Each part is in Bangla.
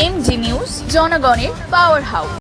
এমজি নিউজ, জনগণের পাওয়ার হাউস।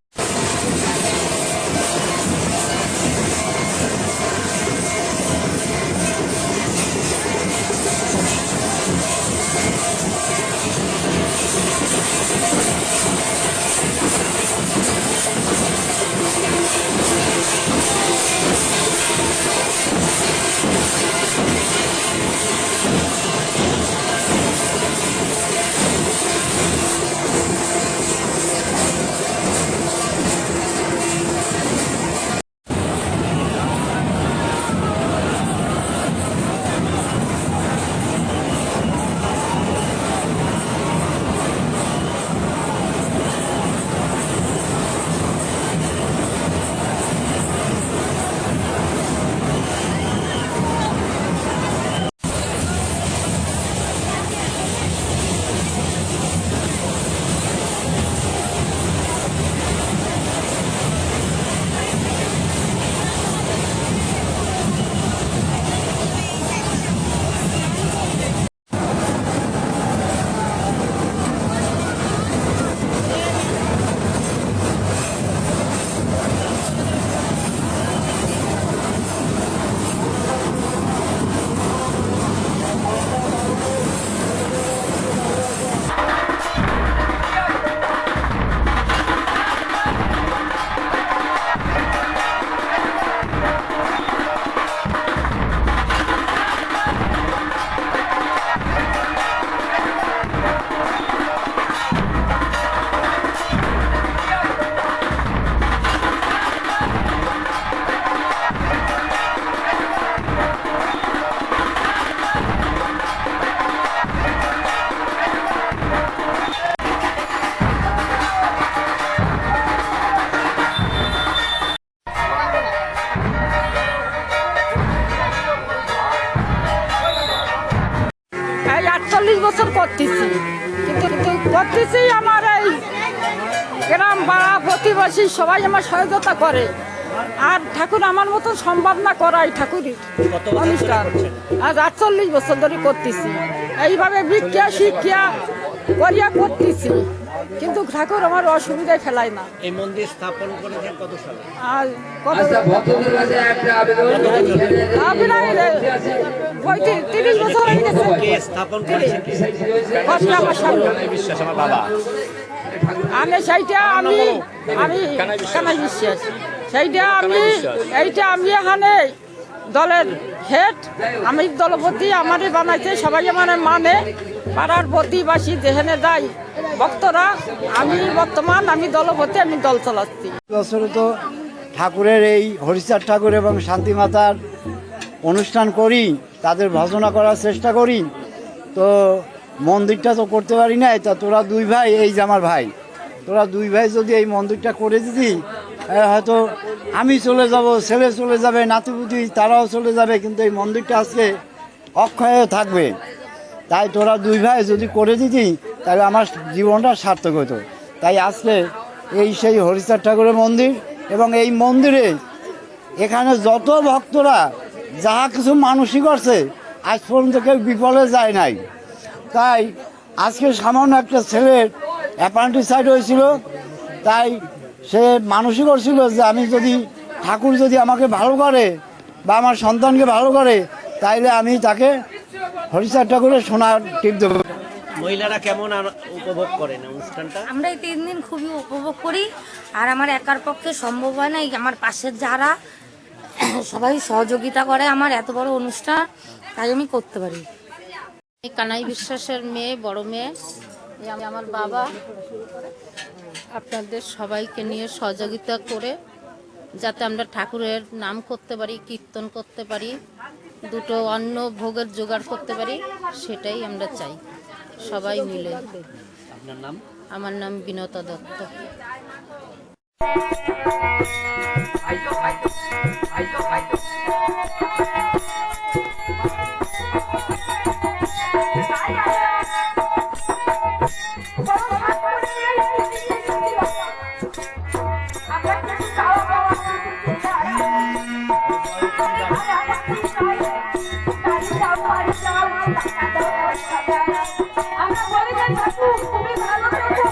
এই ৪৮ বছর করতেছি, কিন্তু করতেছি আমার এই গ্রাম পাড়া প্রতিবেশী সবাই আমার সহযোগিতা করে। আর ঠাকুর আমার মতো সম্ভব না করাই ঠাকুরের অনুষ্ঠান। আজ ৪৮ বছর ধরে করতেছি, এইভাবে ভিক্ষা শিক্ষা করিয়া করতেছি, কিন্তু ঠাকুর আমার অসুবিধায় ফেলায় না। এই মন্দির স্থাপন করেছেন কত সালে? আর কত ৩০ বছর হয়ে গেছে। কে স্থাপন করেছেন? আমার সামনে বিশ্বাস আমার বাবা। আমি সেইটা আমি কানাই বিশ্বাস, সেইটা এইটা আমি এখানে দলের হেড, আমি দলপতি আমারই বানাইছে, সবাই আমার মানে পাড়ার প্রতিবাসী যেখানে যাই ভক্তরা, আমি বর্তমান আমি দলপতি, আমি দল চালাচ্ছি। বছরে তো ঠাকুরের এই হরিচাঁদ ঠাকুর এবং শান্তি মাতার অনুষ্ঠান করি, তাদের ভজনা করার চেষ্টা করি। তো মন্দিরটা তো করতে পারি না, তা তোরা দুই ভাই, এই যে আমার ভাই, তোরা দুই ভাই যদি এই মন্দিরটা করে দিতি, হয়তো আমি চলে যাব, ছেলে চলে যাবে, নাতিপুতি তারাও চলে যাবে, কিন্তু এই মন্দিরটা আজকে অক্ষয় থাকবে। তাই তোরা দুই ভাই যদি করে দিতি তাহলে আমার জীবনটা সার্থক হতো। তাই আজকে এই সেই হরিচাঁদ ঠাকুরের মন্দির, এবং এই মন্দিরে এখানে যত ভক্তরা যাহা কিছু মানসিক করছে আজ পর্যন্ত কেউ বিফলে যায় নাই। তাই আজকে সামান্য একটা ছেলের অ্যাপেন্ডিসাইড হয়েছিল, তাই সে মানসিক করছিল যে আমি যদি ঠাকুর যদি আমাকে ভালো করে বা আমার সন্তানকে ভালো করে, তাইলে আমি তাকে হরিচাঁদ ঠাকুরের সোনার টিপ দেবো। মহিলারা কেমন উপভোগ করেন অনুষ্ঠানটা? আমরা এই 3 দিন খুবই উপভোগ করি। আর আমার একার পক্ষে সম্ভব হয় না, আমার পাশের যারা সবাই সহযোগিতা করে আমার এত বড় অনুষ্ঠান, তাই আমি করতে পারি। কানাই বিশ্বাসের মেয়ে, বড় মেয়ে, আমি আমার বাবা আপনাদের সবাইকে নিয়ে সহযোগিতা করে যাতে আমরা ঠাকুরের নাম করতে পারি, কীর্তন করতে পারি, দুটো অন্ন ভোগের জোগাড় করতে পারি, সেটাই আমরা চাই সবাই মিলে। আপনার নাম? আমার নাম বিনতা দত্ত। আমরা বলি যে ঠাকুর তুমি ভালো থাকো।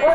তুমি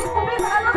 যদি ভালো